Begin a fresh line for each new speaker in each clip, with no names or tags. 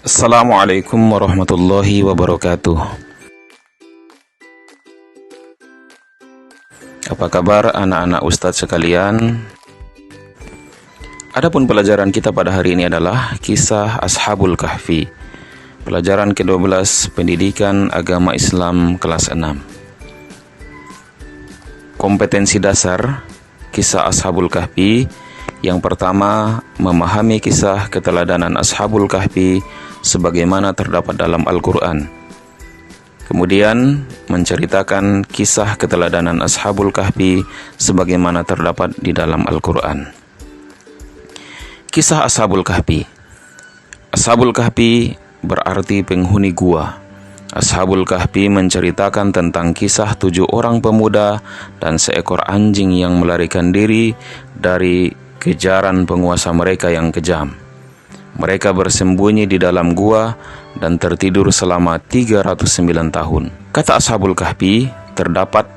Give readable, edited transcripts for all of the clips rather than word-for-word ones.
Assalamualaikum warahmatullahi wabarakatuh. Apa kabar anak-anak ustadz sekalian? Adapun pelajaran kita pada hari ini adalah kisah Ashabul Kahfi. Pelajaran ke-12 Pendidikan Agama Islam kelas 6. Kompetensi dasar kisah Ashabul Kahfi. Yang pertama, memahami kisah keteladanan Ashabul Kahfi sebagaimana terdapat dalam Al-Quran. Kemudian, menceritakan kisah keteladanan Ashabul Kahfi sebagaimana terdapat di dalam Al-Quran. Kisah Ashabul Kahfi. Ashabul Kahfi berarti penghuni gua. Ashabul Kahfi menceritakan tentang kisah 7 orang pemuda dan seekor anjing yang melarikan diri dari kejaran penguasa mereka yang kejam. Mereka bersembunyi di dalam gua dan tertidur selama 309 tahun. Kata Ashabul Kahfi terdapat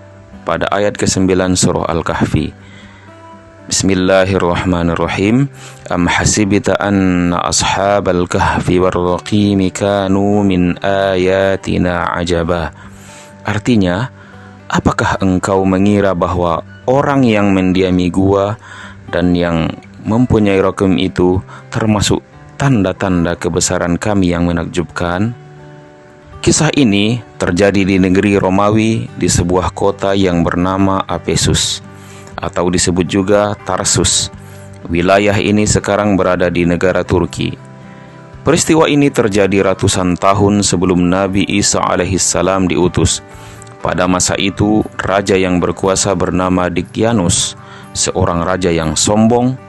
pada ayat ke-9 surah Al-Kahfi. Bismillahirrahmanirrahim. Am hasibta anna ashabal kahfi warraqimi kanu min ayatina ajaba. Artinya, apakah engkau mengira bahwa orang yang mendiami gua dan yang mempunyai rakim itu termasuk tanda-tanda kebesaran kami yang menakjubkan? Kisah ini terjadi di negeri Romawi di sebuah kota yang bernama Apesus, atau disebut juga Tarsus. Wilayah ini sekarang berada di negara Turki. Peristiwa ini terjadi ratusan tahun sebelum Nabi Isa alaihissalam diutus. Pada masa itu, raja yang berkuasa bernama Dikyanus, seorang raja yang sombong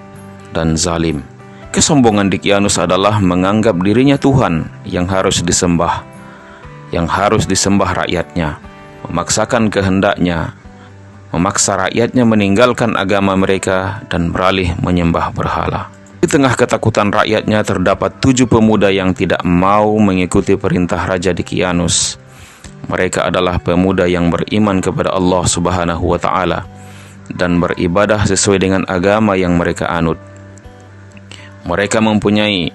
dan zalim. Kesombongan Dikyanus adalah menganggap dirinya Tuhan yang harus disembah rakyatnya, memaksakan kehendaknya, memaksa rakyatnya meninggalkan agama mereka dan beralih menyembah berhala. Di tengah ketakutan rakyatnya terdapat 7 pemuda yang tidak mau mengikuti perintah Raja Dikyanus. Mereka adalah pemuda yang beriman kepada Allah Subhanahu wa Ta'ala dan beribadah sesuai dengan agama yang mereka anut. Mereka mempunyai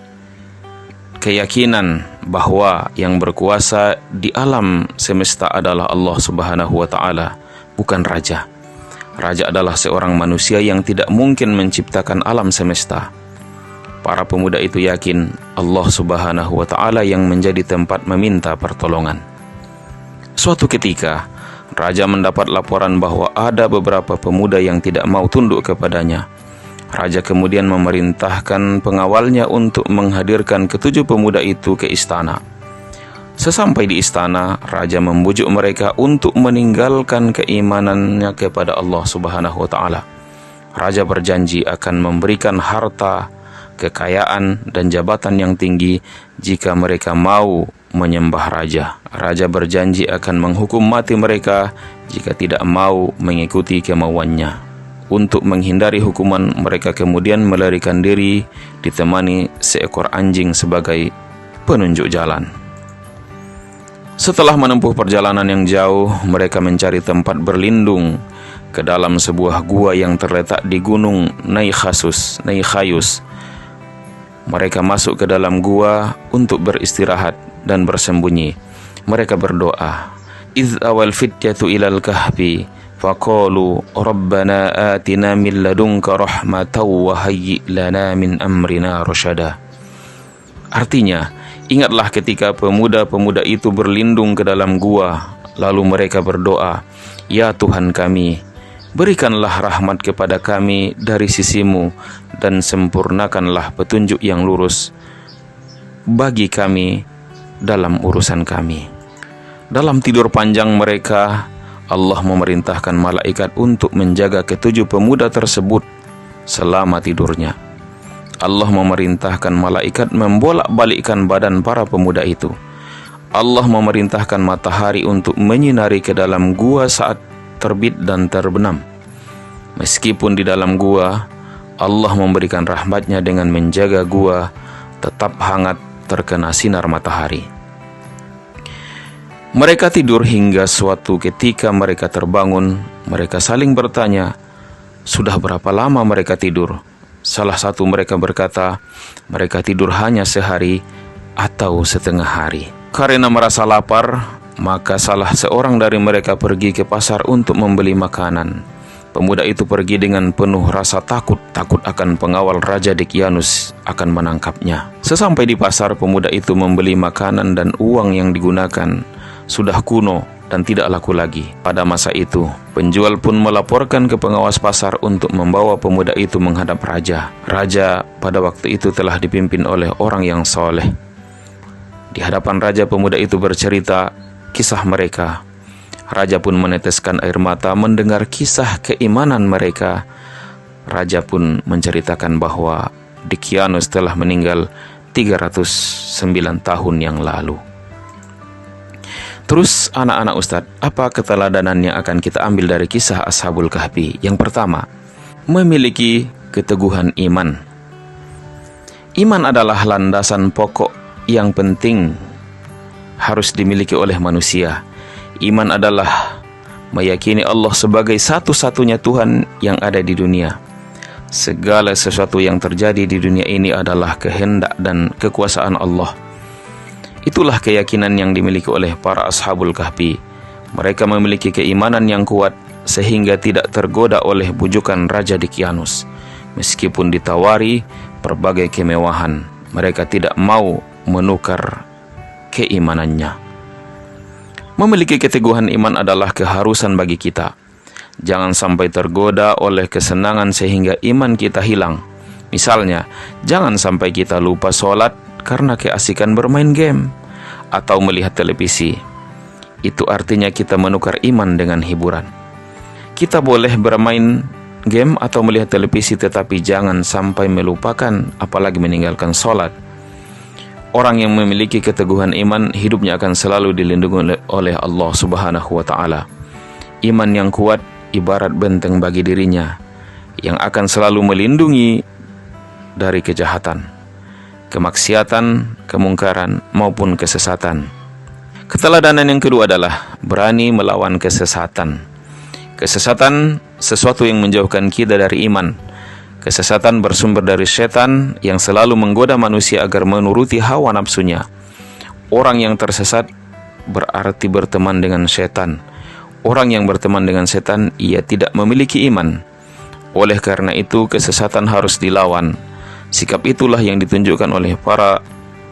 keyakinan bahwa yang berkuasa di alam semesta adalah Allah Subhanahu wa Ta'ala, bukan raja. Raja adalah seorang manusia yang tidak mungkin menciptakan alam semesta. Para pemuda itu yakin Allah Subhanahu wa Ta'ala yang menjadi tempat meminta pertolongan. Suatu ketika, raja mendapat laporan bahwa ada beberapa pemuda yang tidak mau tunduk kepadanya. Raja kemudian memerintahkan pengawalnya untuk menghadirkan ke-7 pemuda itu ke istana. Sesampai di istana, raja membujuk mereka untuk meninggalkan keimanannya kepada Allah Subhanahu wa Ta'ala. Raja berjanji akan memberikan harta, kekayaan, dan jabatan yang tinggi jika mereka mau menyembah raja. Raja berjanji akan menghukum mati mereka jika tidak mau mengikuti kemauannya. Untuk menghindari hukuman, mereka kemudian melarikan diri ditemani seekor anjing sebagai penunjuk jalan. Setelah menempuh perjalanan yang jauh, mereka mencari tempat berlindung ke dalam sebuah gua yang terletak di gunung Naikhayus. Mereka masuk ke dalam gua untuk beristirahat dan bersembunyi. Mereka berdoa, "Idz awal fityatu ilal kahfi faqalu rabbana atina min ladunka rahmatan wa hayyi' lana min amrina rasyada." Artinya, ingatlah ketika pemuda-pemuda itu berlindung ke dalam gua, lalu mereka berdoa, "Ya Tuhan kami, berikanlah rahmat kepada kami dari sisimu dan sempurnakanlah petunjuk yang lurus bagi kami dalam urusan kami." Dalam tidur panjang mereka, Allah memerintahkan malaikat untuk menjaga ke-7 pemuda tersebut selama tidurnya. Allah memerintahkan malaikat membolak-balikkan badan para pemuda itu. Allah memerintahkan matahari untuk menyinari ke dalam gua saat terbit dan terbenam. Meskipun di dalam gua, Allah memberikan rahmatnya dengan menjaga gua tetap hangat terkena sinar matahari. Mereka tidur hingga suatu ketika mereka terbangun. Mereka saling bertanya, sudah berapa lama mereka tidur? Salah satu mereka berkata, mereka tidur hanya sehari atau setengah hari. Karena merasa lapar, maka salah seorang dari mereka pergi ke pasar untuk membeli makanan. Pemuda itu pergi dengan penuh rasa takut akan pengawal Raja Dicyanus akan menangkapnya. Sesampai di pasar, pemuda itu membeli makanan dan uang yang digunakan sudah kuno dan tidak laku lagi. Pada masa itu, penjual pun melaporkan ke pengawas pasar untuk membawa pemuda itu menghadap raja. Raja pada waktu itu telah dipimpin oleh orang yang soleh. Di hadapan raja, pemuda itu bercerita kisah mereka. Raja pun meneteskan air mata mendengar kisah keimanan mereka. Raja pun menceritakan bahwa Dicyanus telah meninggal 309 tahun yang lalu. Terus anak-anak Ustadz, apa keteladanan yang akan kita ambil dari kisah Ashabul Kahfi? Yang pertama, memiliki keteguhan iman. Iman adalah landasan pokok yang penting harus dimiliki oleh manusia. Iman adalah meyakini Allah sebagai satu-satunya Tuhan yang ada di dunia. Segala sesuatu yang terjadi di dunia ini adalah kehendak dan kekuasaan Allah. Itulah keyakinan yang dimiliki oleh para Ashabul Kahfi. Mereka memiliki keimanan yang kuat sehingga tidak tergoda oleh bujukan Raja Dicyanus. Meskipun ditawari berbagai kemewahan, mereka tidak mau menukar keimanannya. Memiliki keteguhan iman adalah keharusan bagi kita. Jangan sampai tergoda oleh kesenangan sehingga iman kita hilang. Misalnya, jangan sampai kita lupa sholat karena keasikan bermain game atau melihat televisi. Itu artinya kita menukar iman dengan hiburan. Kita boleh bermain game atau melihat televisi, tetapi jangan sampai melupakan apalagi meninggalkan sholat. Orang yang memiliki keteguhan iman, hidupnya akan selalu dilindungi oleh Allah Subhanahu wa Ta'ala. Iman yang kuat ibarat benteng bagi dirinya yang akan selalu melindungi dari kejahatan, kemaksiatan, kemungkaran maupun kesesatan. Keteladanan yang kedua adalah berani melawan kesesatan. Kesesatan sesuatu yang menjauhkan kita dari iman. Kesesatan bersumber dari setan yang selalu menggoda manusia agar menuruti hawa nafsunya. Orang yang tersesat berarti berteman dengan setan. Orang yang berteman dengan setan, ia tidak memiliki iman. Oleh karena itu, kesesatan harus dilawan. Sikap itulah yang ditunjukkan oleh para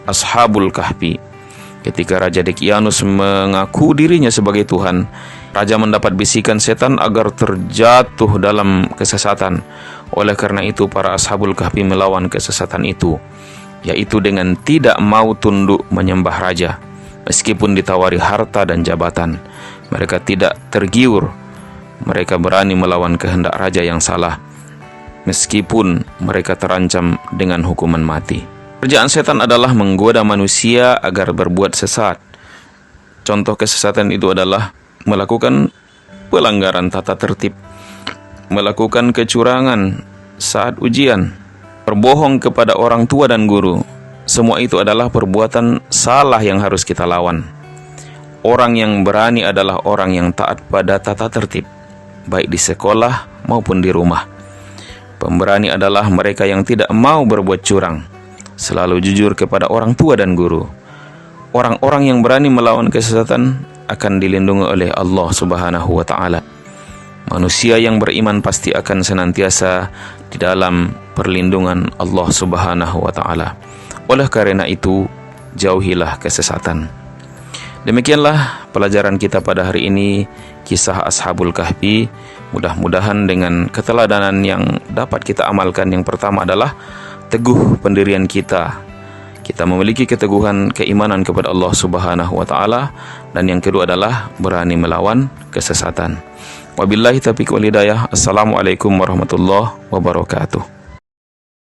Ashabul Kahfi. Ketika Raja Dicyanus mengaku dirinya sebagai Tuhan, Raja mendapat bisikan setan agar terjatuh dalam kesesatan. Oleh karena itu, para Ashabul Kahfi melawan kesesatan itu, yaitu dengan tidak mau tunduk menyembah Raja. Meskipun ditawari harta dan jabatan, mereka tidak tergiur. Mereka berani melawan kehendak Raja yang salah, meskipun mereka terancam dengan hukuman mati. Kerjaan setan adalah menggoda manusia agar berbuat sesat. Contoh kesesatan itu adalah melakukan pelanggaran tata tertib, melakukan kecurangan saat ujian, berbohong kepada orang tua dan guru. Semua itu adalah perbuatan salah yang harus kita lawan. Orang yang berani adalah orang yang taat pada tata tertib, baik di sekolah maupun di rumah. Pemberani adalah mereka yang tidak mau berbuat curang, selalu jujur kepada orang tua dan guru. Orang-orang yang berani melawan kesesatan akan dilindungi oleh Allah Subhanahu wa Ta'ala. Manusia yang beriman pasti akan senantiasa di dalam perlindungan Allah Subhanahu wa Ta'ala. Oleh karena itu, jauhilah kesesatan. Demikianlah pelajaran kita pada hari ini, kisah Ashabul Kahfi. Mudah-mudahan dengan keteladanan yang dapat kita amalkan, yang pertama adalah teguh pendirian kita. Kita memiliki keteguhan keimanan kepada Allah Subhanahu wa Ta'ala. Dan yang kedua adalah berani melawan kesesatan. Wabillahi taufiq wal hidayah. Assalamualaikum warahmatullahi wabarakatuh.